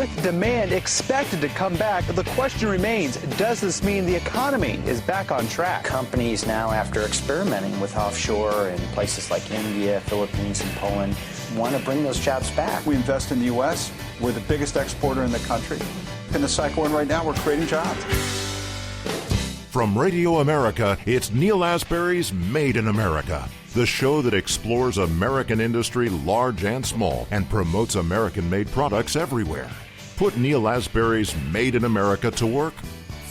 with demand expected to come back, the question remains, does this mean the economy is back on track? Companies now, after experimenting with offshore in places like India, Philippines, and Poland, want to bring those jobs back. We invest in the U.S. We're the biggest exporter in the country. In the cycle we're in right now, we're creating jobs. From Radio America, it's Neil Asbury's Made in America, the show that explores American industry, large and small, and promotes American-made products everywhere. Put Neil Asbury's Made in America to work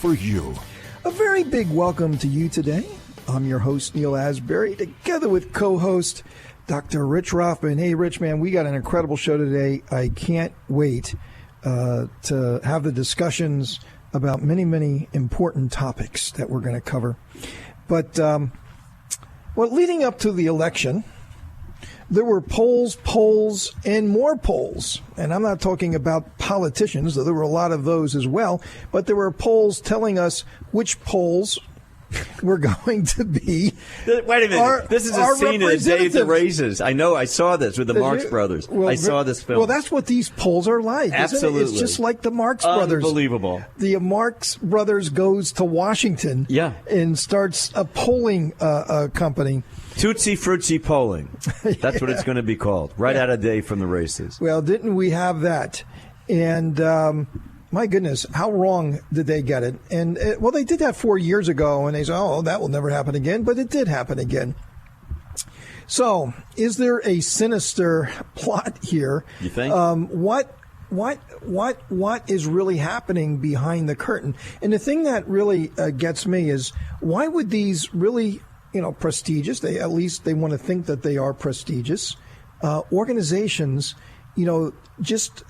for you. A very big welcome to you today. I'm your host, Neil Asbury, together with co-host Dr. Rich Rothman. Hey, Rich, man, we got an incredible show today. I can't wait to have the discussions about many, many important topics that we're going to cover. But, leading up to the election, there were polls, and more polls. And I'm not talking about politicians, though there were a lot of those as well. But there were polls telling us which polls were going to be. Wait a minute. This is a scene in the day of the races. I know. I saw this with the Marx Brothers. I saw this film. Well, that's what these polls are like. Absolutely. Isn't it? It's just like the Marx Brothers. Unbelievable. The Marx Brothers goes to Washington and starts a polling company. Tootsie Fruitsy polling. That's what it's going to be called. Right out of day from the races. Well, didn't we have that? And my goodness, how wrong did they get it? And, they did that 4 years ago, and they said, oh, that will never happen again. But it did happen again. So is there a sinister plot here? You think? What is really happening behind the curtain? And the thing that really gets me is, why would these really, prestigious, they want to think that they are prestigious, organizations, just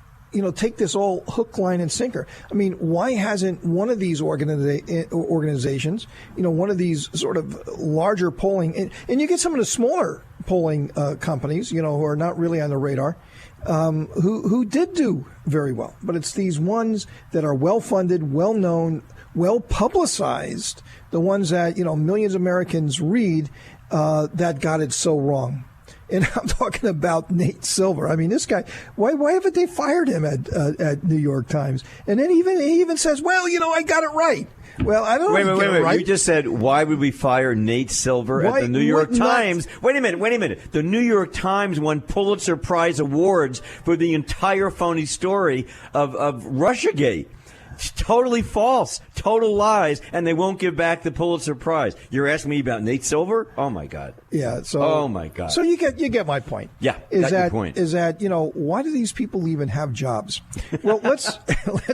take this all hook, line, and sinker. I mean, why hasn't one of these organizations, one of these sort of larger polling, and you get some of the smaller polling companies, who are not really on the radar, who did do very well. But it's these ones that are well-funded, well-known, well-publicized, the ones that, millions of Americans read, that got it so wrong. And I'm talking about Nate Silver. I mean, this guy, why haven't they fired him at New York Times? And then he even says, well, I got it right. Well, I don't know. Wait. Right. You just said, why would we fire Nate Silver at the New York Times? Wait a minute. The New York Times won Pulitzer Prize awards for the entire phony story of Russiagate. It's totally false, total lies, and they won't give back the Pulitzer Prize. You're asking me about Nate Silver? Oh my God. Yeah. So. Oh my God. So you get my point. Yeah. Your point. Is that why do these people even have jobs? Well, let's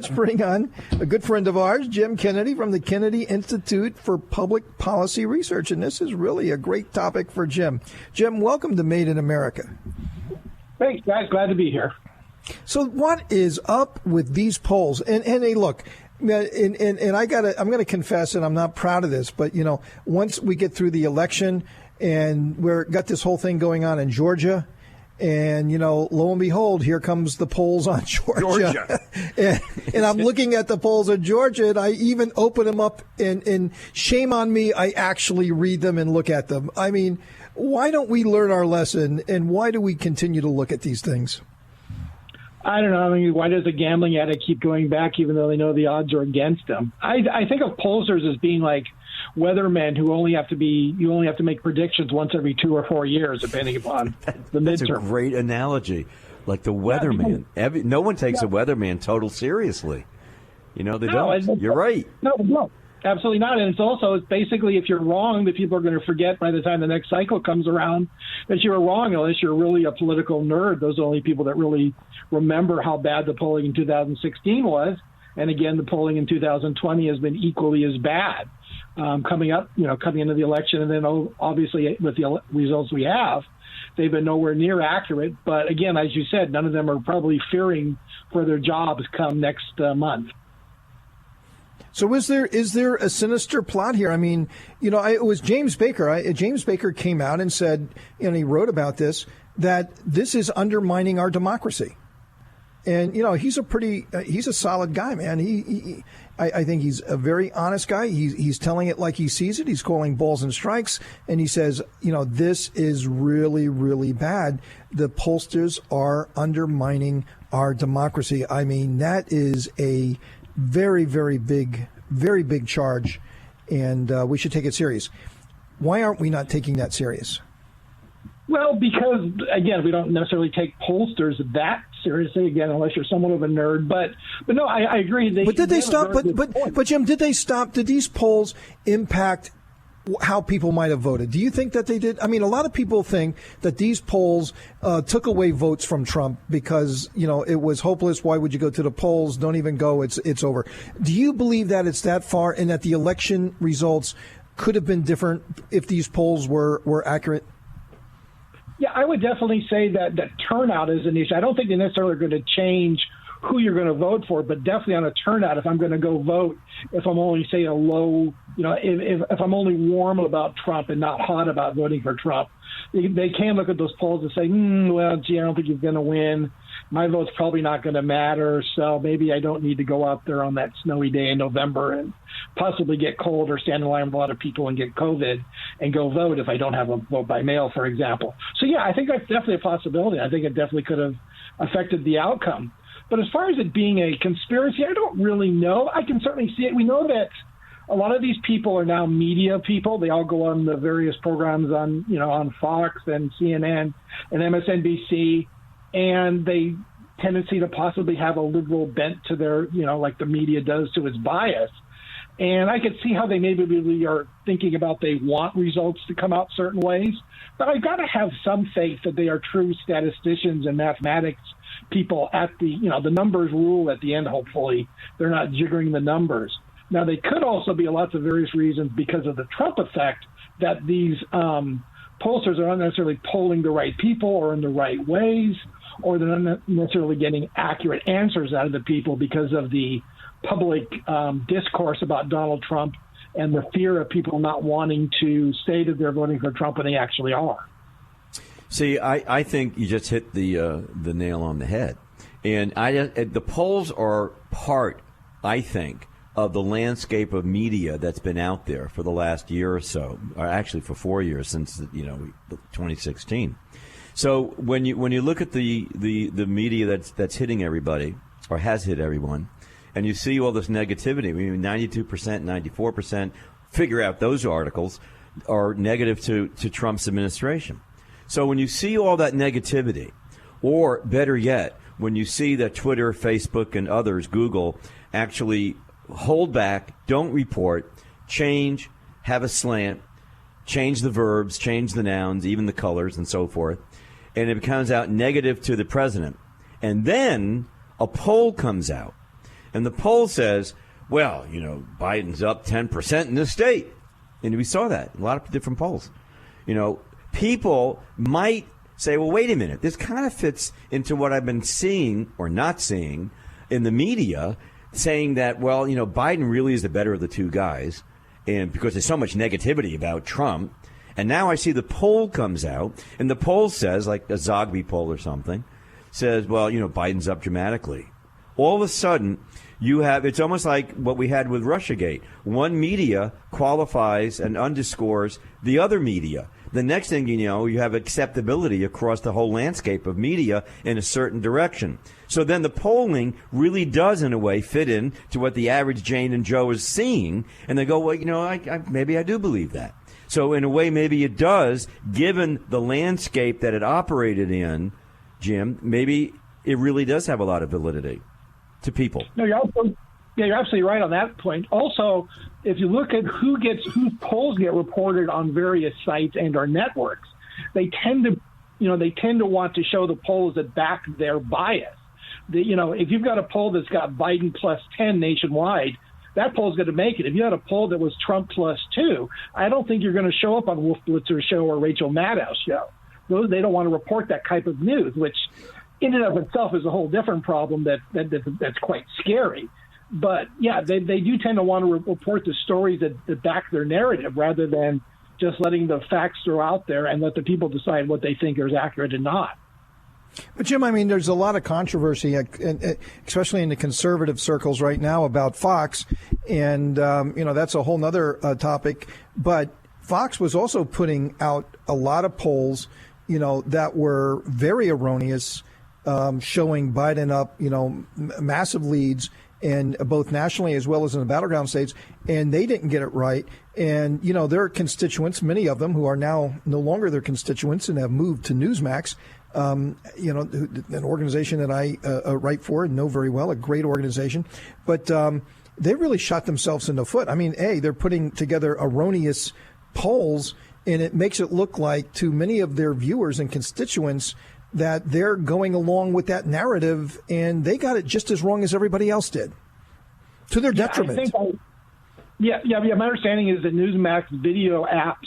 bring on a good friend of ours, Jim Kennedy from the Kennedy Institute for Public Policy Research, and this is really a great topic for Jim. Jim, welcome to Made in America. Thanks, guys. Glad to be here. So what is up with these polls? And hey, look, and I'm going to confess, and I'm not proud of this, but once we get through the election and we've got this whole thing going on in Georgia, and lo and behold, here comes the polls on Georgia. and I'm looking at the polls on Georgia, and I even open them up, and shame on me, I actually read them and look at them. I mean, why don't we learn our lesson, and why do we continue to look at these things? I don't know. I mean, why does a gambling addict keep going back even though they know the odds are against them? I think of pollsters as being like weathermen who only have to make predictions once every 2 or 4 years, depending upon the midterm. That's a great analogy. Like the weatherman. No one takes a weatherman total seriously. They don't. You're right. No. Absolutely not. And it's basically, if you're wrong, the people are going to forget by the time the next cycle comes around that you were wrong, unless you're really a political nerd. Those are the only people that really remember how bad the polling in 2016 was. And again, the polling in 2020 has been equally as bad coming into the election. And then obviously with the results we have, they've been nowhere near accurate. But again, as you said, none of them are probably fearing for their jobs come next month. So is there a sinister plot here? I mean, it was James Baker. James Baker came out and said, and he wrote about this, that this is undermining our democracy. And, he's a solid guy, man. I think he's a very honest guy. He's telling it like he sees it. He's calling balls and strikes. And he says, this is really, really bad. The pollsters are undermining our democracy. I mean, that is a very, very big charge, and we should take it serious. Why aren't we not taking that serious? Well, because, again, we don't necessarily take pollsters that seriously, again, unless you're somewhat of a nerd. But no, I agree. But did they stop? But Jim, did they stop? Did these polls impact how people might have voted? Do you think that they did? I mean, a lot of people think that these polls took away votes from Trump because, it was hopeless. Why would you go to the polls? Don't even go. It's over. Do you believe that it's that far and that the election results could have been different if these polls were accurate? Yeah, I would definitely say that turnout is an issue. I don't think they're necessarily going to change who you're going to vote for, but definitely on a turnout, if I'm going to go vote, if I'm only, say, a low, if I'm only warm about Trump and not hot about voting for Trump, they can look at those polls and say, well, gee, I don't think he's going to win. My vote's probably not going to matter, so maybe I don't need to go out there on that snowy day in November and possibly get cold or stand in line with a lot of people and get COVID and go vote if I don't have a vote by mail, for example. So, yeah, I think that's definitely a possibility. I think it definitely could have affected the outcome. But as far as it being a conspiracy, I don't really know. I can certainly see it. We know that a lot of these people are now media people. They all go on the various programs on Fox and CNN and MSNBC, and they tendency to possibly have a liberal bent to their, like the media does to its bias. And I could see how they maybe really are thinking about they want results to come out certain ways. But I've got to have some faith that they are true statisticians and mathematics people at the numbers rule at the end, hopefully. They're not jiggering the numbers. Now, they could also be lots of various reasons because of the Trump effect that these pollsters are not necessarily polling the right people or in the right ways, or they're not necessarily getting accurate answers out of the people because of the public discourse about Donald Trump and the fear of people not wanting to say that they're voting for Trump when they actually are. See, I think you just hit the nail on the head. And the polls are part, I think, of the landscape of media that's been out there for the last year or so, or actually for 4 years since 2016. So when you look at the media that's hitting everybody or has hit everyone, and you see all this negativity, I mean 92%, 94%, figure out those articles are negative to Trump's administration. So when you see all that negativity, or better yet, when you see that Twitter, Facebook, and others, Google, actually hold back, don't report, change, have a slant, change the verbs, change the nouns, even the colors, and so forth, and it comes out negative to the president. And then a poll comes out, and the poll says, well, Biden's up 10% in this state. And we saw that in a lot of different polls. People might say, well, wait a minute, this kind of fits into what I've been seeing or not seeing in the media, saying that, well, Biden really is the better of the two guys, and because there's so much negativity about Trump. And now I see the poll comes out, and the poll says, like a Zogby poll or something, says, well, Biden's up dramatically. All of a sudden, it's almost like what we had with Russiagate. One media qualifies and underscores the other media. The next thing you know, you have acceptability across the whole landscape of media in a certain direction. So then the polling really does, in a way, fit in to what the average Jane and Joe is seeing. And they go, well, maybe I do believe that. So in a way, maybe it does, given the landscape that it operated in, Jim, maybe it really does have a lot of validity to people. No, you're absolutely right on that point. Also, if you look at whose polls get reported on various sites and or networks, they tend to want to show the polls that back their bias. If you've got a poll that's got Biden plus 10 nationwide, that poll's going to make it. If you had a poll that was Trump plus 2, I don't think you're going to show up on Wolf Blitzer's show or Rachel Maddow's show. They don't want to report that type of news, which in and of itself is a whole different problem that's quite scary. But, yeah, they do tend to want to report the stories that back their narrative rather than just letting the facts throw out there and let the people decide what they think is accurate and not. But, Jim, I mean, there's a lot of controversy, especially in the conservative circles right now, about Fox. And, that's a whole other topic. But Fox was also putting out a lot of polls, that were very erroneous showing Biden up, massive leads, and both nationally as well as in the battleground states, and they didn't get it right. And, their constituents, many of them who are now no longer their constituents and have moved to Newsmax, an organization that I write for and know very well, a great organization. But they really shot themselves in the foot. I mean, they're putting together erroneous polls, and it makes it look like to many of their viewers and constituents that they're going along with that narrative, and they got it just as wrong as everybody else did, to their detriment. My understanding is that Newsmax video apps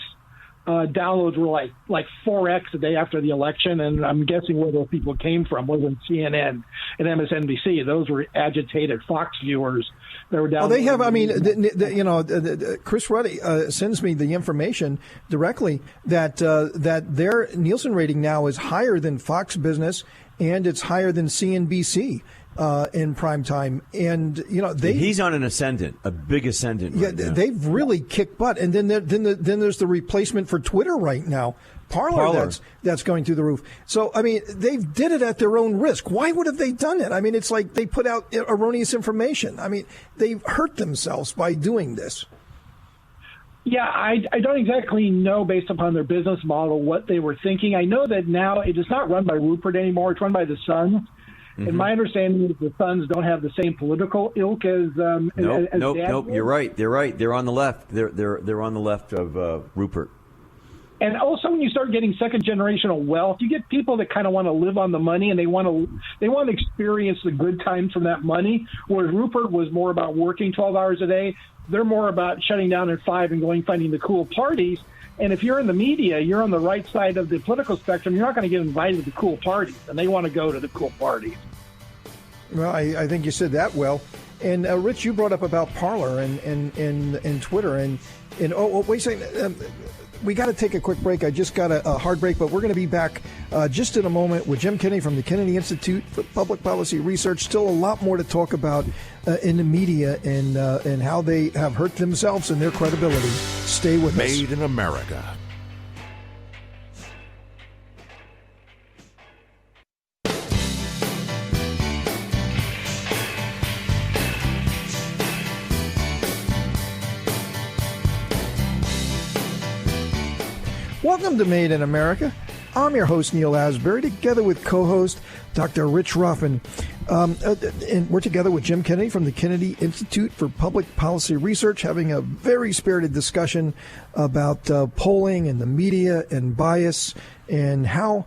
downloads were like 4x a day after the election, and I'm guessing where those people came from wasn't CNN and MSNBC. Those were agitated Fox viewers that were downloading. Well, they have. Chris Ruddy sends me the information directly that their Nielsen rating now is higher than Fox Business, and it's higher than CNBC. In prime time, and he's on an ascendant, a big ascendant. Yeah, now. They've really kicked butt, and then there's the replacement for Twitter right now, Parler. That's going through the roof. So they did it at their own risk. Why would have they done it? It's like they put out erroneous information. They've hurt themselves by doing this. Yeah, I don't exactly know based upon their business model what they were thinking. I know that now it is not run by Rupert anymore; it's run by the Sun. And my understanding is the Sons don't have the same political ilk as Nope. You're right. They're right. They're on the left. They're on the left of Rupert. And also, when you start getting second generational wealth, you get people that kind of want to live on the money, and they want to experience the good times from that money. Whereas Rupert was more about working 12 hours a day. They're more about shutting down at 5 and going finding the cool parties. And if you're in the media, you're on the right side of the political spectrum, you're not going to get invited to the cool parties, and they want to go to the cool parties. Well, I think you said that well. And Rich, you brought up about Parler and Twitter. And wait a second. We got to take a quick break. I just got a hard break, but we're going to be back just in a moment with Jim Kennedy from the Kennedy Institute for Public Policy Research. Still a lot more to talk about in the media and how they have hurt themselves and their credibility. Stay with us. Made in America. Welcome to Made in America. I'm your host, Neil Asbury, together with co-host Dr. Rich Ruffin. And we're together with Jim Kennedy from the Kennedy Institute for Public Policy Research, having a very spirited discussion about polling and the media and bias and how,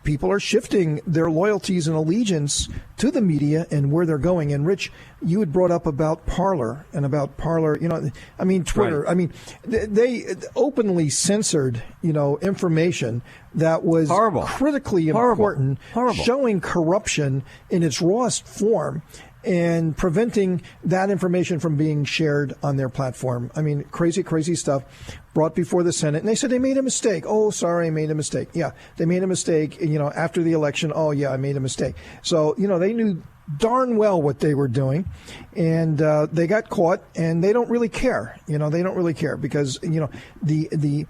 people are shifting their loyalties and allegiance to the media and where they're going. And Rich, you had brought up about Parler and about Parler, Twitter. Right. They openly censored, information that was critically important, showing corruption in its rawest form and preventing that information from being shared on their platform. Crazy stuff brought before the Senate. And they said they made a mistake. Oh, sorry, I made a mistake. Yeah, they made a mistake, after the election. Oh, yeah, I made a mistake. So, they knew darn well what they were doing. And they got caught, and they don't really care. They don't really care because, the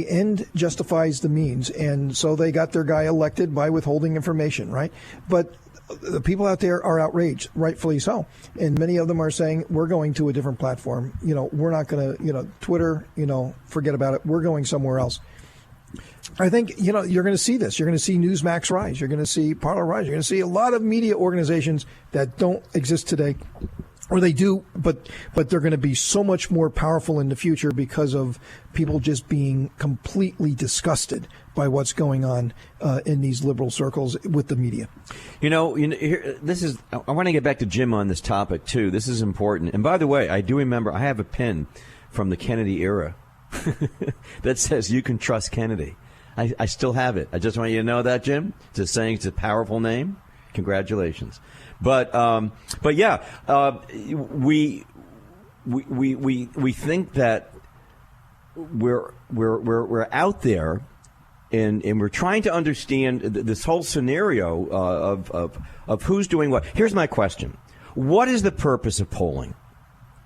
end justifies the means. And so they got their guy elected by withholding information, right? But the people out there are outraged, rightfully so. And many of them are saying, we're going to a different platform. We're not going to, Twitter, forget about it. We're going somewhere else. I think, you're going to see this. You're going to see Newsmax rise. You're going to see Parler rise. You're going to see a lot of media organizations that don't exist today. Or they do, but they're going to be so much more powerful in the future because of people just being completely disgusted by what's going on in these liberal circles with the media. I want to get back to Jim on this topic too. This is important. And by the way, I do remember I have a pin from the Kennedy era that says "You can trust Kennedy." I still have it. I just want you to know that, Jim. Just saying it's a powerful name. Congratulations. But yeah, we think that we're out there, and we're trying to understand this whole scenario of who's doing what. Here's my question: what is the purpose of polling?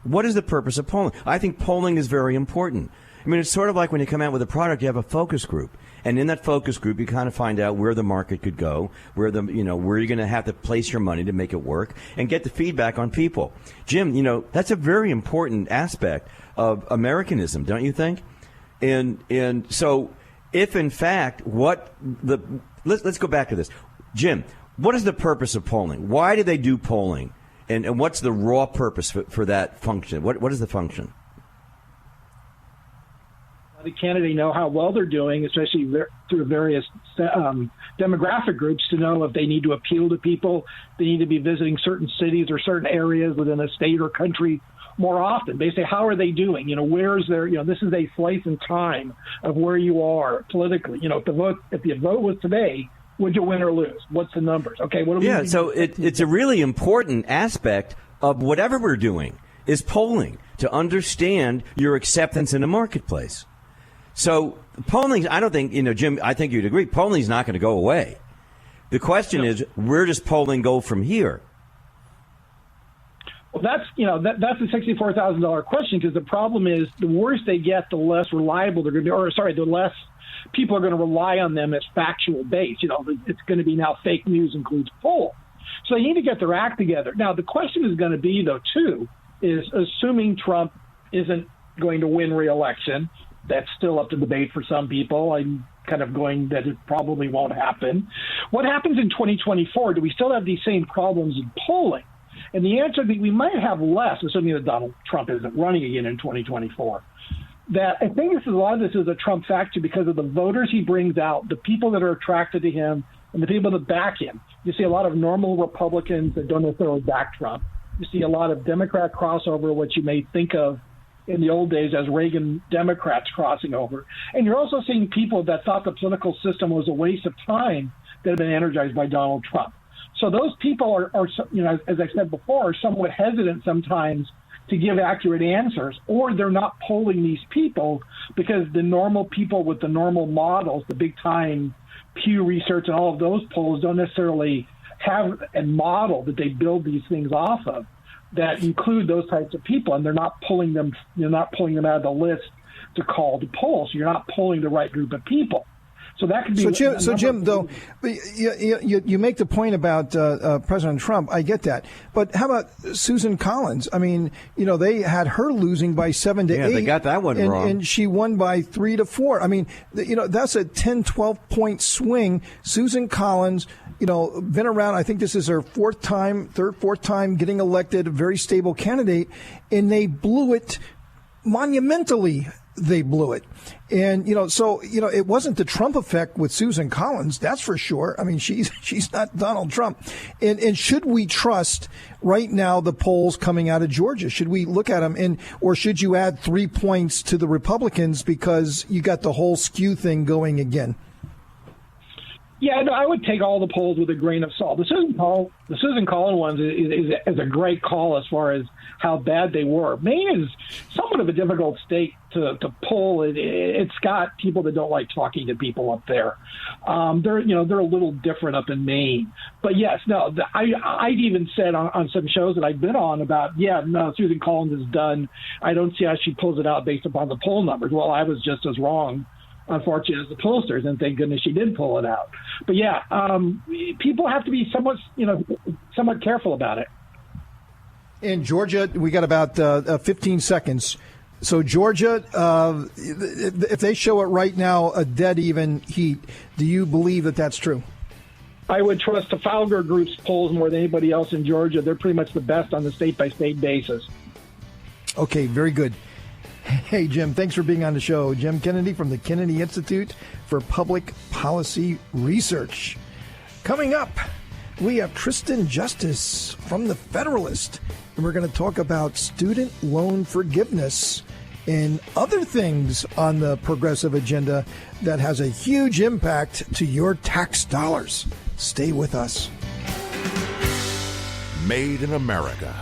What is the purpose of polling? I think polling is very important. I mean, it's sort of like when you come out with a product, you have a focus group. And in that focus group, you kind of find out where the market could go, where where you're going to have to place your money to make it work, and get the feedback on people. Jim, that's a very important aspect of Americanism, don't you think? And so, if in fact let's go back to this, Jim. What is the purpose of polling? Why do they do polling? And what's the raw purpose for that function? What is the function? The candidate know how well they're doing, especially through various demographic groups, to know if they need to appeal to people, they need to be visiting certain cities or certain areas within a state or country more often. Basically, how are they doing? Where's their, this is a slice in time of where you are politically. If the vote was today, would you win or lose? What's the numbers? Okay, what do we Yeah, so it's a really important aspect of whatever we're doing is polling to understand your acceptance in the marketplace. So polling, I don't think, Jim, I think you'd agree, polling is not going to go away. The question is, where does polling go from here? Well, that's a $64,000 question, because the problem is the worse they get, the less reliable they're going to be, the less people are going to rely on them as factual based. It's going to be now fake news includes polls. So they need to get their act together. Now, the question is going to be, though, too, is assuming Trump isn't going to win re-election. That's still up to debate for some people. I'm kind of going that it probably won't happen. What happens in 2024? Do we still have these same problems in polling? And the answer, we might have less, assuming that Donald Trump isn't running again in 2024. That I think a lot of this is a Trump factor because of the voters he brings out, the people that are attracted to him, and the people that back him. You see a lot of normal Republicans that don't necessarily back Trump. You see a lot of Democrat crossover, which you may think of in the old days as Reagan Democrats crossing over. And you're also seeing people that thought the political system was a waste of time that have been energized by Donald Trump. So those people are as I said before, are somewhat hesitant sometimes to give accurate answers, or they're not polling these people because the normal people with the normal models, the big time Pew Research and all of those polls don't necessarily have a model that they build these things off of that include those types of people, and they're not pulling them. You're not pulling them out of the list to call to poll. So you're not polling the right group of people. So that could be. So Jim, though, you make the point about President Trump. I get that, but how about Susan Collins? I mean, they had her losing by 7 to 8. Yeah, they got that one wrong, and she won by 3 to 4. I mean, that's a 10, 12 point swing. Susan Collins, been around. I think this is her fourth time getting elected, a very stable candidate, and they blew it monumentally. They blew it. And, it wasn't the Trump effect with Susan Collins. That's for sure. I mean, she's not Donald Trump. And should we trust right now the polls coming out of Georgia? Should we look at them or should you add 3 points to the Republicans because you got the whole skew thing going again? Yeah, no, I would take all the polls with a grain of salt. The Susan Collins ones is a great call as far as how bad they were. Maine is somewhat of a difficult state to poll. It's got people that don't like talking to people up there. They're a little different up in Maine. But yes, no, I'd even said on some shows that I've been on about, Susan Collins is done. I don't see how she pulls it out based upon the poll numbers. Well, I was just as wrong, unfortunately, as the pollsters, and thank goodness she did pull it out. But people have to be somewhat careful about it. In Georgia, we got about 15 seconds. So Georgia, if they show it right now, a dead even heat, do you believe that that's true? I would trust the Fowler Group's polls more than anybody else in Georgia. They're pretty much the best on the state-by-state basis. Okay, very good. Hey, Jim, thanks for being on the show. Jim Kennedy from the Kennedy Institute for Public Policy Research. Coming up, we have Tristan Justice from the Federalist, and we're going to talk about student loan forgiveness and other things on the progressive agenda that has a huge impact to your tax dollars. Stay with us. Made in America.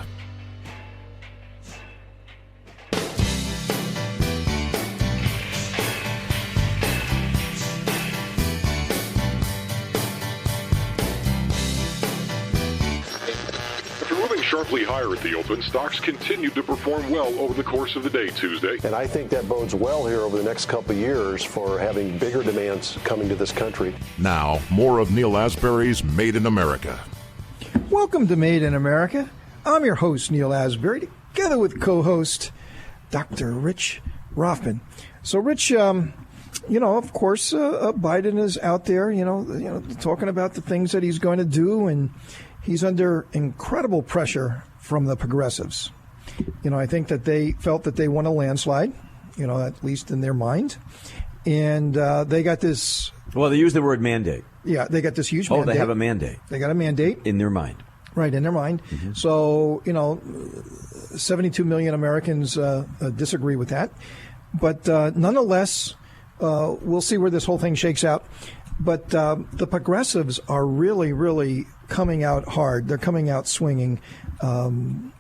sharply higher at the open. Stocks continued to perform well over the course of the day Tuesday. And I think that bodes well here over the next couple of years for having bigger demands coming to this country. Now, more of Neil Asbury's Made in America. Welcome to Made in America. I'm your host, Neil Asbury, together with co-host Dr. Rich Rothman. So, Rich, of course, Biden is out there, talking about the things that he's going to do, and he's under incredible pressure from the progressives. I think that they felt that they won a landslide, at least in their mind, and they got this. Well, they use the word mandate. Yeah, they got this huge mandate. Oh, they have a mandate. They got a mandate. In their mind. Right, in their mind. Mm-hmm. So, 72 million Americans disagree with that. But nonetheless, we'll see where this whole thing shakes out. But the progressives are really, really coming out hard. They're coming out swinging. The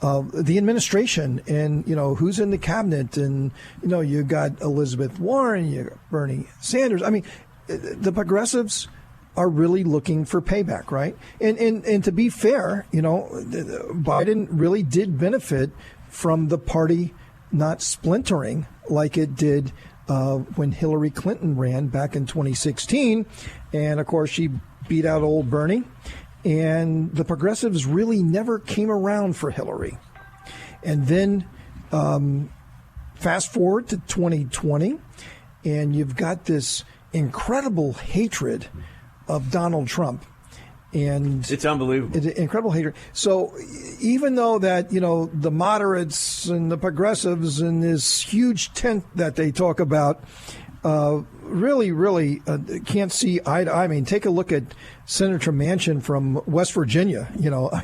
administration and, who's in the cabinet. And, you got Elizabeth Warren, you got Bernie Sanders. I mean, the progressives are really looking for payback, right? And to be fair, Biden really did benefit from the party not splintering like it did when Hillary Clinton ran back in 2016. And, of course, she beat out old Bernie. And the progressives really never came around for Hillary. And then fast forward to 2020, and you've got this incredible hatred of Donald Trump. And it's unbelievable. Incredible hatred. So even though that, the moderates and the progressives and this huge tent that they talk about really can't see eye to eye. I mean, take a look at Senator Manchin from West Virginia.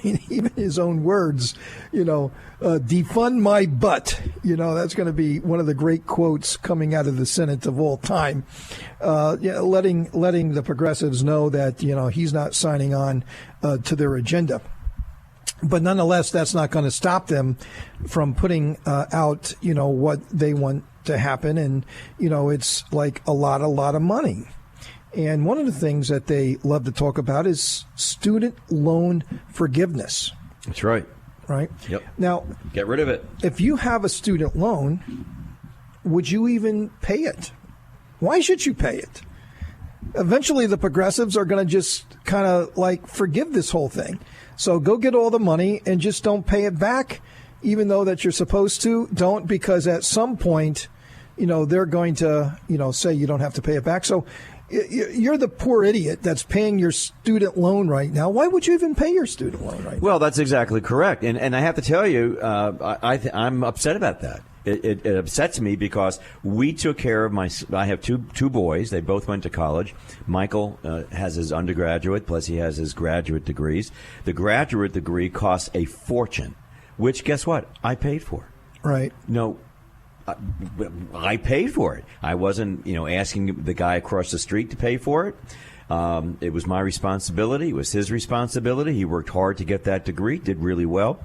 Even his own words, defund my butt. That's going to be one of the great quotes coming out of the Senate of all time. Letting the progressives know that, he's not signing on to their agenda. But nonetheless, that's not going to stop them from putting out, what they want to happen. And, it's like a lot of money. And one of the things that they love to talk about is student loan forgiveness. That's right. Right? Yep. Now, get rid of it. If you have a student loan, would you even pay it? Why should you pay it? Eventually, the progressives are going to just kind of like forgive this whole thing. So go get all the money and just don't pay it back, even though that you're supposed to. Don't, because at some point, they're going to, say you don't have to pay it back. So you're the poor idiot that's paying your student loan right now. Why would you even pay your student loan right now? Well, that's exactly correct. And I have to tell you, I'm upset about that. It upsets me because we took care of I have two boys. They both went to college. Michael has his undergraduate, plus he has his graduate degrees. The graduate degree costs a fortune, which, guess what? I paid for. Right. No, I paid for it. I wasn't, asking the guy across the street to pay for it. It was my responsibility. It was his responsibility. He worked hard to get that degree, did really well.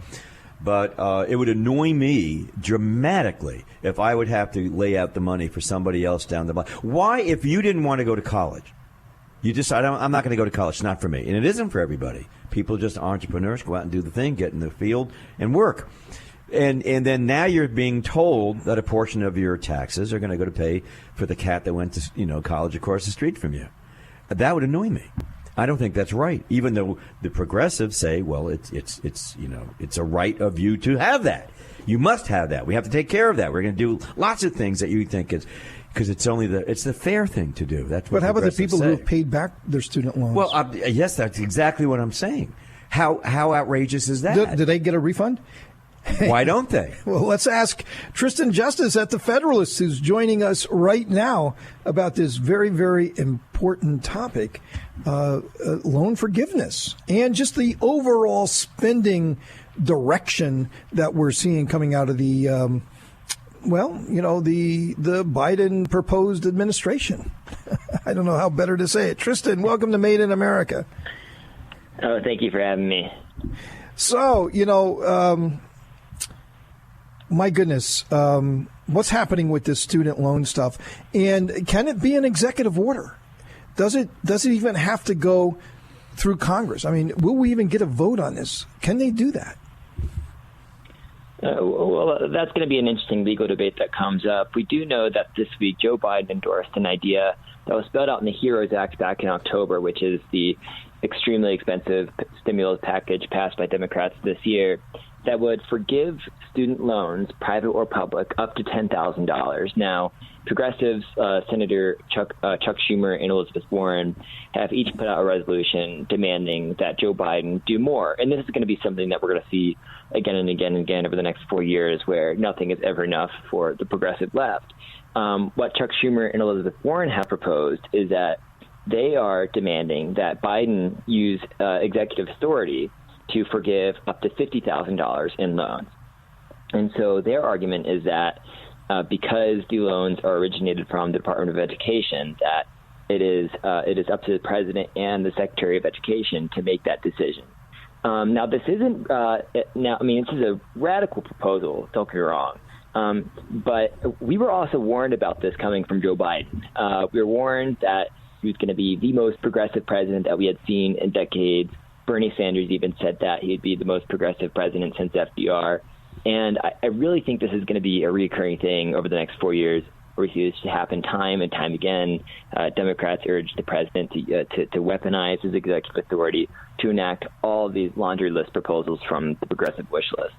But it would annoy me dramatically if I would have to lay out the money for somebody else down the block. Why, if you didn't want to go to college, you decide, I'm not going to go to college, it's not for me. And it isn't for everybody. People just entrepreneurs, go out and do the thing, get in the field and work. And then now you're being told that a portion of your taxes are going to go to pay for the cat that went to college across the street from you. That would annoy me. I don't think that's right. Even though the progressives say, well, it's a right of you to have that. You must have that. We have to take care of that. We're going to do lots of things that you think is because it's the fair thing to do. That's what. But how about the people who have paid back their student loans? Well, yes, that's exactly what I'm saying. How outrageous is that? Do they get a refund? Why don't they? Well, let's ask Tristan Justice at the Federalist, who's joining us right now about this very, very important topic, loan forgiveness, and just the overall spending direction that we're seeing coming out of the, the Biden proposed administration. I don't know how better to say it. Tristan, welcome to Made in America. Oh, thank you for having me. So, my goodness, what's happening with this student loan stuff? And can it be an executive order? Does it even have to go through Congress? I mean, will we even get a vote on this? Can they do that? Well, that's going to be an interesting legal debate that comes up. We do know that this week Joe Biden endorsed an idea that was spelled out in the HEROES Act back in October, which is the extremely expensive stimulus package passed by Democrats this year, that would forgive student loans, private or public, up to $10,000. Now, progressives, Senator Chuck Schumer and Elizabeth Warren, have each put out a resolution demanding that Joe Biden do more. And this is going to be something that we're going to see again and again and again over the next 4 years, where nothing is ever enough for the progressive left. What Chuck Schumer and Elizabeth Warren have proposed is that they are demanding that Biden use executive authority to forgive up to $50,000 in loans. And so their argument is that because the loans are originated from the Department of Education, that it is up to the president and the Secretary of Education to make that decision. Now, this isn't this is a radical proposal, don't get me wrong. But we were also warned about this coming from Joe Biden. We were warned that he was going to be the most progressive president that we had seen in decades. Bernie Sanders even said that he'd be the most progressive president since FDR. And I really think this is going to be a recurring thing over the next 4 years, where we see this to happen time and time again. Democrats urge the president to weaponize his executive authority to enact all of these laundry list proposals from the progressive wish list.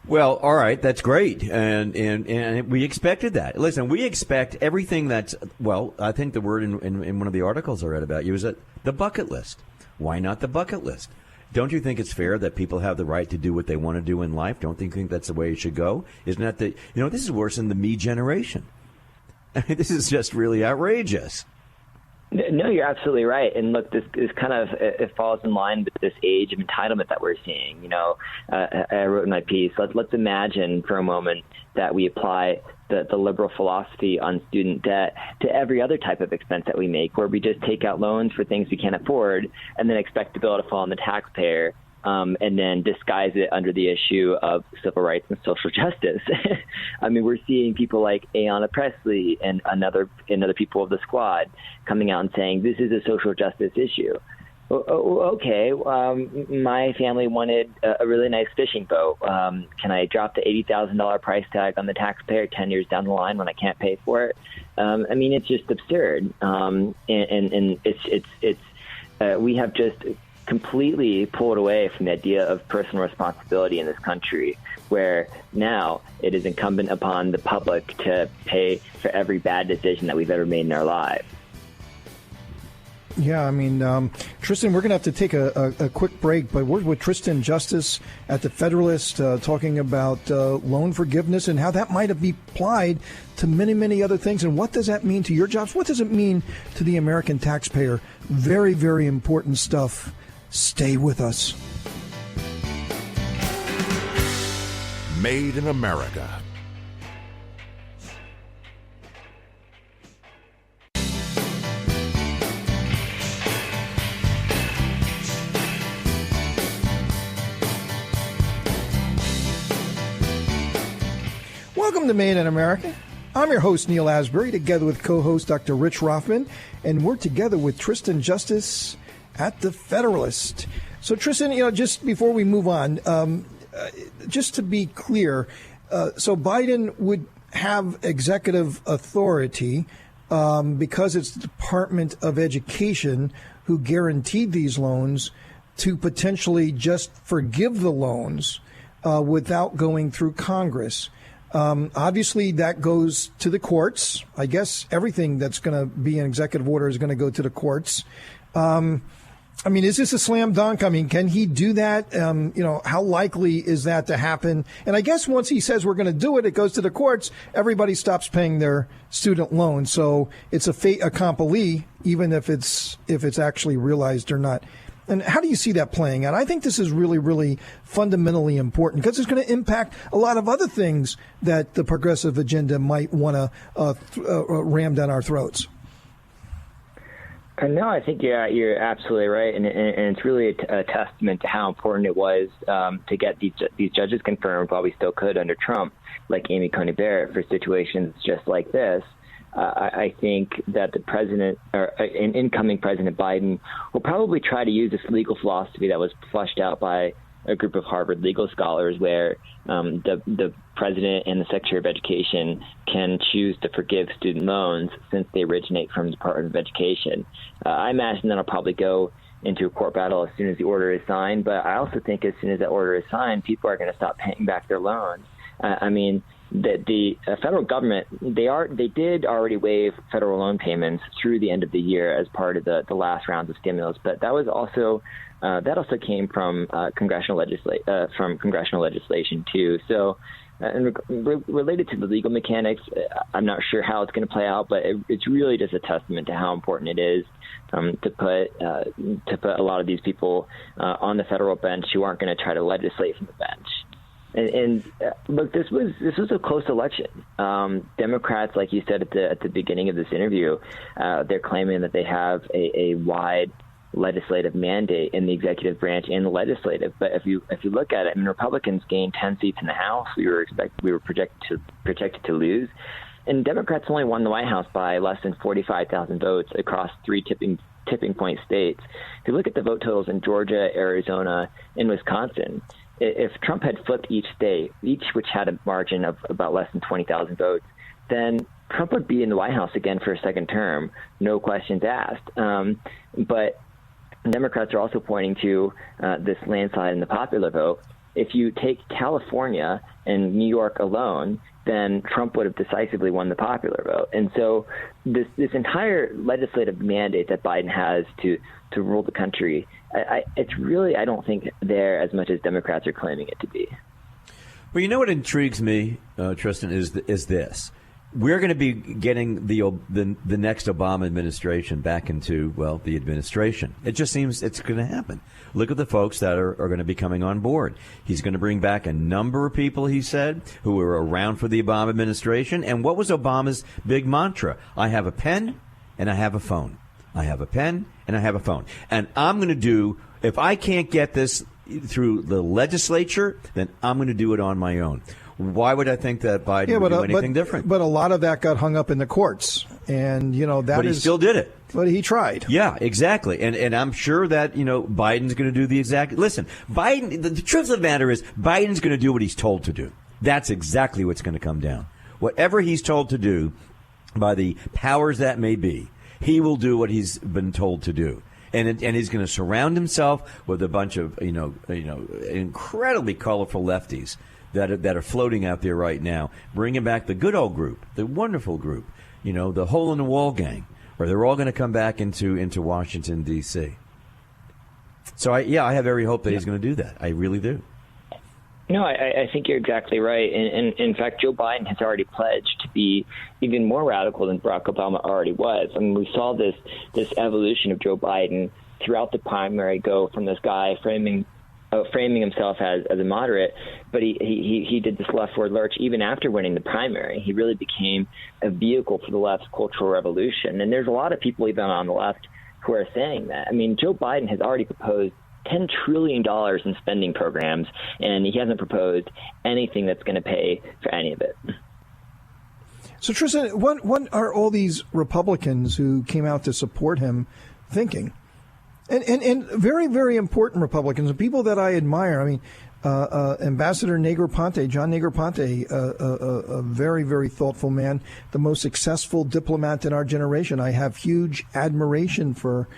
Well, all right, that's great, and we expected that. Listen, we expect everything that's, well, I think the word in one of the articles I read about you is that the bucket list. Why not the bucket list? Don't you think it's fair that people have the right to do what they want to do in life? Don't you think that's the way it should go? Isn't that this is worse than the me generation. I mean, this is just really outrageous. No, you're absolutely right. And look, this is kind of, it falls in line with this age of entitlement that we're seeing. I wrote in my piece, let's imagine for a moment that we apply the liberal philosophy on student debt to every other type of expense that we make, where we just take out loans for things we can't afford and then expect the bill to fall on the taxpayer. And then disguise it under the issue of civil rights and social justice. I mean, we're seeing people like Ayanna Pressley and other people of the squad coming out and saying this is a social justice issue. Okay, my family wanted a really nice fishing boat. Can I drop the $80,000 price tag on the taxpayer 10 years down the line when I can't pay for it? I mean, it's just absurd. And it's we have just completely pulled away from the idea of personal responsibility in this country, where now it is incumbent upon the public to pay for every bad decision that we've ever made in our lives. Yeah, I mean, Tristan, we're going to have to take a quick break, but we're with Tristan Justice at the Federalist talking about loan forgiveness and how that might be applied to many, many other things. And what does that mean to your jobs? What does it mean to the American taxpayer? Very, very important stuff. Stay with us. Made in America. Welcome to Made in America. I'm your host, Neil Asbury, together with co-host Dr. Rich Rothman, and we're together with Tristan Justice at the Federalist. So, Tristan, just before we move on, just to be clear, so Biden would have executive authority because it's the Department of Education who guaranteed these loans to potentially just forgive the loans without going through Congress. Obviously, that goes to the courts. I guess everything that's going to be an executive order is going to go to the courts. I mean, is this a slam dunk? I mean, can he do that? How likely is that to happen? And I guess once he says we're going to do it, it goes to the courts. Everybody stops paying their student loans. So it's a fait accompli, even if it's actually realized or not. And how do you see that playing out? I think this is really, really fundamentally important because it's going to impact a lot of other things that the progressive agenda might want to ram down our throats. No, I think you're absolutely right, and it's really a testament to how important it was to get these judges confirmed while we still could under Trump, like Amy Coney Barrett, for situations just like this. I think that the president, or an incoming President Biden, will probably try to use this legal philosophy that was fleshed out by a group of Harvard legal scholars, where the president and the Secretary of Education can choose to forgive student loans since they originate from the Department of Education. I imagine that'll probably go into a court battle as soon as the order is signed, but I also think as soon as that order is signed, people are going to stop paying back their loans. I mean, the federal government, they did already waive federal loan payments through the end of the year as part of the last rounds of stimulus, but that was also came from congressional legislation too. So, and related to the legal mechanics, I'm not sure how it's going to play out, but it's really just a testament to how important it is to put a lot of these people on the federal bench who aren't going to try to legislate from the bench. And look, this was a close election. Democrats, like you said at the beginning of this interview, they're claiming that they have a wide legislative mandate in the executive branch and the legislative. But if you look at it, I mean, Republicans gained 10 seats in the House. We were projected to lose, and Democrats only won the White House by less than 45,000 votes across 3 tipping point states. If you look at the vote totals in Georgia, Arizona, and Wisconsin, if Trump had flipped each state, each which had a margin of about less than 20,000 votes, then Trump would be in the White House again for a second term, no questions asked. But Democrats are also pointing to this landslide in the popular vote. If you take California and New York alone, then Trump would have decisively won the popular vote. And so this entire legislative mandate that Biden has to rule the country, it's really, I don't think, there as much as Democrats are claiming it to be. Well, you know what intrigues me, Tristan, is this. We're going to be getting the next Obama administration back into, well, the administration. It just seems it's going to happen. Look at the folks that are going to be coming on board. He's going to bring back a number of people, he said, who were around for the Obama administration. And what was Obama's big mantra? I have a pen and I have a phone. I have a pen and I have a phone. And I'm going to do, if I can't get this through the legislature, then I'm going to do it on my own. Why would I think that Biden would do anything different? But a lot of that got hung up in the courts, and But he still did it. But he tried. Yeah, exactly. And I'm sure that Biden's going to do the exact. Listen, Biden. The truth of the matter is, Biden's going to do what he's told to do. That's exactly what's going to come down. Whatever he's told to do, by the powers that may be, he will do what he's been told to do. And he's going to surround himself with a bunch of incredibly colorful lefties that are floating out there right now, bringing back the good old group, the wonderful group, the hole in the wall gang, where they're all going to come back into Washington, D.C. So, I have every hope that he's going to do that. I really do. No, I think you're exactly right. And in fact, Joe Biden has already pledged to be even more radical than Barack Obama already was. I mean, we saw this evolution of Joe Biden throughout the primary go from this guy framing himself as a moderate, but he did this leftward lurch even after winning the primary. He really became a vehicle for the left's cultural revolution. And there's a lot of people even on the left who are saying that. I mean, Joe Biden has already proposed $10 trillion in spending programs, and he hasn't proposed anything that's going to pay for any of it. So, Tristan, what are all these Republicans who came out to support him thinking? And very, very important Republicans, and people that I admire. I mean, Ambassador Negroponte, John Negroponte, a very, very thoughtful man, the most successful diplomat in our generation. I have huge admiration for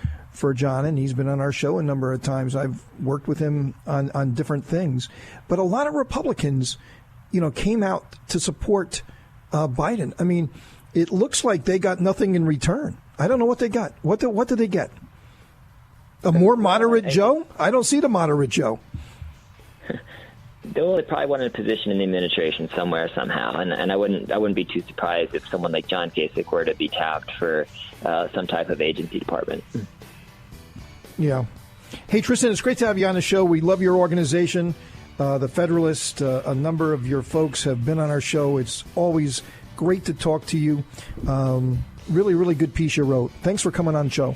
John, and he's been on our show a number of times. I've worked with him on different things. But a lot of Republicans, came out to support Biden. I mean, it looks like they got nothing in return. I don't know what they got. What did they get? A more moderate Joe? I don't see the moderate Joe. They probably wanted a position in the administration somewhere, somehow, and I wouldn't be too surprised if someone like John Kasich were to be tapped for some type of agency department. Yeah. Hey, Tristan, it's great to have you on the show. We love your organization, the Federalist. A number of your folks have been on our show. It's always great to talk to you. Really, really good piece you wrote. Thanks for coming on the show.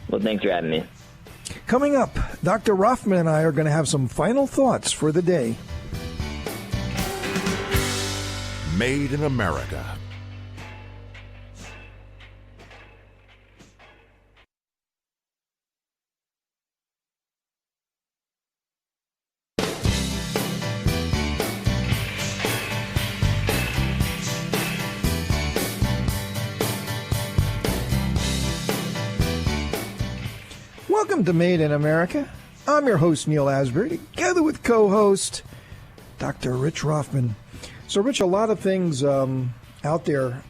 Well, thanks for having me. Coming up, Dr. Rothman and I are going to have some final thoughts for the day. Made in America. Welcome to Made in America. I'm your host, Neil Asbury, together with co-host Dr. Rich Rothman. So, Rich, a lot of things out there,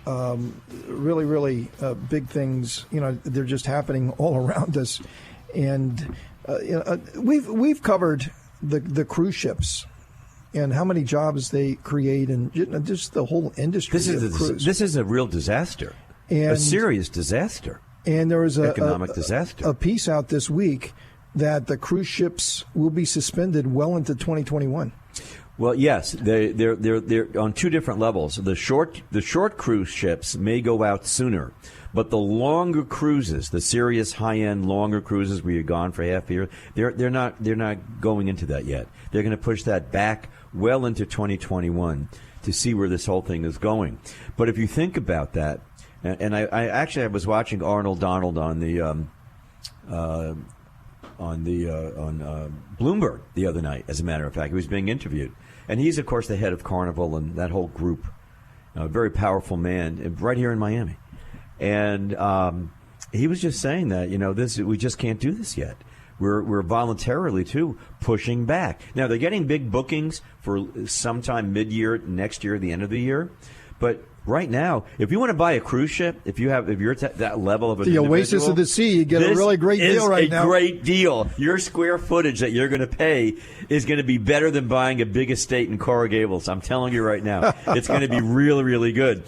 really big things, they're just happening all around us. And we've covered the cruise ships and how many jobs they create and just the whole industry of cruise. This is a real disaster, a serious disaster. And there was economic disaster. A piece out this week that the cruise ships will be suspended well into 2021. Well, yes, they're on two different levels. The short cruise ships may go out sooner, but the longer cruises, the serious high-end longer cruises where you're gone for half a year, they're not going into that yet. They're going to push that back well into 2021 to see where this whole thing is going. But if you think about that. And I was watching Arnold Donald on Bloomberg the other night. As a matter of fact, he was being interviewed, and he's of course the head of Carnival and that whole group, a very powerful man right here in Miami. And he was just saying that we just can't do this yet. We're voluntarily too pushing back. Now they're getting big bookings for sometime mid-year next year, the end of the year, but. Right now, if you want to buy a cruise ship, if you're at that level of an the Oasis of the Sea, you get a really great deal right now. This is a great deal. Your square footage that you're going to pay is going to be better than buying a big estate in Coral Gables. I'm telling you right now, it's going to be really, really good.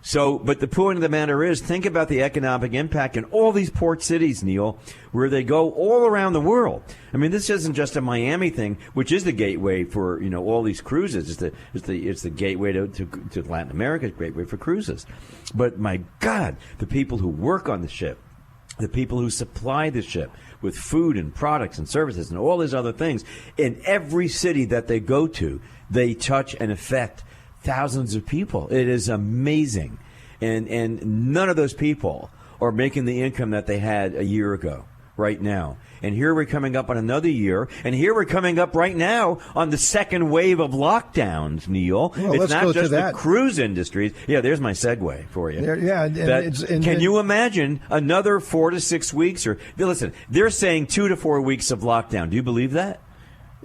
So, but the point of the matter is, think about the economic impact in all these port cities, Neil, where they go all around the world. I mean, this isn't just a Miami thing, which is the gateway for all these cruises. It's the gateway to Latin America. It's a gateway for cruises. But my God, the people who work on the ship, the people who supply the ship with food and products and services and all these other things, in every city that they go to, they touch and affect thousands of people. It is amazing. And none of those people are making the income that they had a year ago right now. And here we're coming up on another year. And here we're coming up right now on the second wave of lockdowns, Neil. Well, it's not just the cruise industries. Yeah, there's my segue for you. Can you imagine another 4 to 6 weeks? Listen, they're saying 2 to 4 weeks of lockdown. Do you believe that?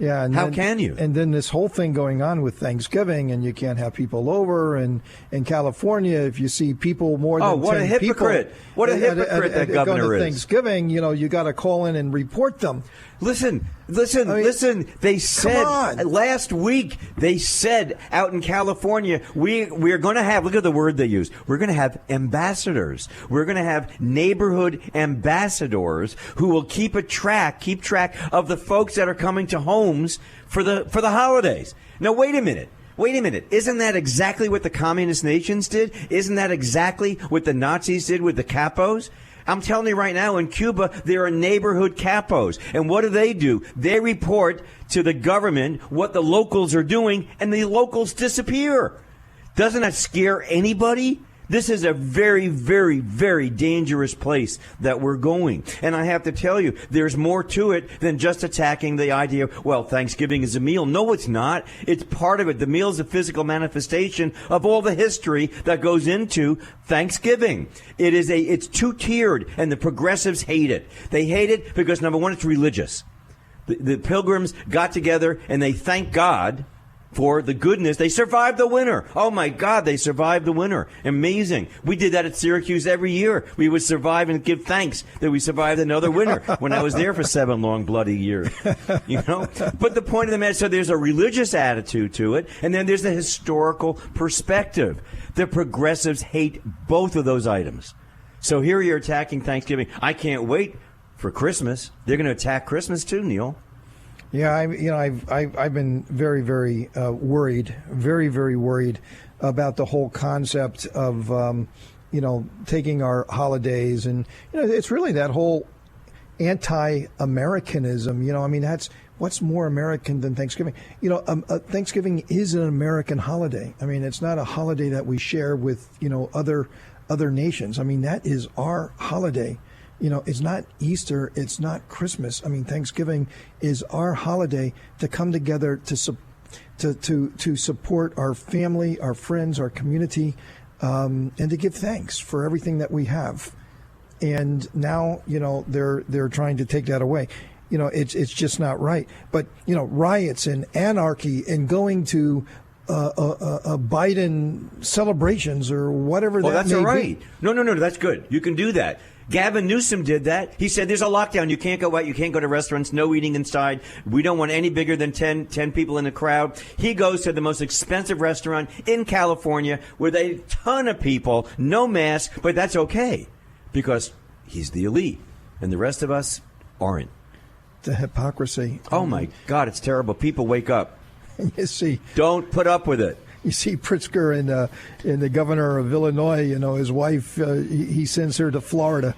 Yeah, and how can you? And then this whole thing going on with Thanksgiving, and you can't have people over. And in California, if you see people more than 10 people, what a hypocrite! What a hypocrite that governor is. Thanksgiving, you got to call in and report them. Listen. They said last week. They said out in California, we're going to have. Look at the word they use. We're going to have ambassadors. We're going to have neighborhood ambassadors who will keep track of the folks that are coming to homes for the holidays. Now, wait a minute. Isn't that exactly what the communist nations did? Isn't that exactly what the Nazis did with the capos? I'm telling you right now, in Cuba, there are neighborhood capos. And what do? They report to the government what the locals are doing, and the locals disappear. Doesn't that scare anybody? This is a very, very, very dangerous place that we're going. And I have to tell you, there's more to it than just attacking the idea of, well, Thanksgiving is a meal. No, it's not. It's part of it. The meal is a physical manifestation of all the history that goes into Thanksgiving. It's two-tiered, and the progressives hate it. They hate it because, number one, it's religious. The pilgrims got together and they thank God for the goodness. They survived the winter. Oh, my God, they survived the winter. Amazing. We did that at Syracuse every year. We would survive and give thanks that we survived another winter when I was there for 7 long, bloody years. But the point of the matter, so there's a religious attitude to it, and then there's the historical perspective. The progressives hate both of those items. So here you're attacking Thanksgiving. I can't wait for Christmas. They're going to attack Christmas too, Neil. Yeah, I've been very, very worried, very, very worried about the whole concept of taking our holidays, and it's really that whole anti-Americanism. That's what's more American than Thanksgiving. Thanksgiving is an American holiday. I mean, it's not a holiday that we share with other nations. I mean, that is our holiday. It's not Easter. It's not Christmas. I mean, Thanksgiving is our holiday to come together to support our family, our friends, our community, and to give thanks for everything that we have. and now they're trying to take that away. It's just not right. But riots and anarchy and going to Biden celebrations or whatever that that's may all right. be. No, that's good. You can do that. Gavin Newsom did that. He said there's a lockdown. You can't go out. You can't go to restaurants. No eating inside. We don't want any bigger than 10 people in the crowd. He goes to the most expensive restaurant in California with a ton of people, no mask, but that's okay because he's the elite and the rest of us aren't. The hypocrisy. Oh, my God, it's terrible. People wake up. You see. Don't put up with it. You see Pritzker and the governor of Illinois, his wife, he sends her to Florida,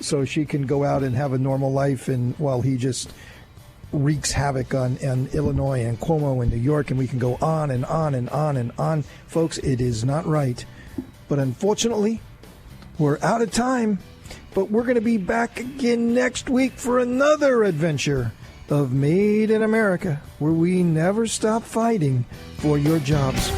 so she can go out and have a normal life, and while he just wreaks havoc on Illinois and Cuomo and New York, and we can go on and on and on and on. Folks, it is not right. But unfortunately, we're out of time, but we're going to be back again next week for another adventure of Made in America, where we never stop fighting for your jobs.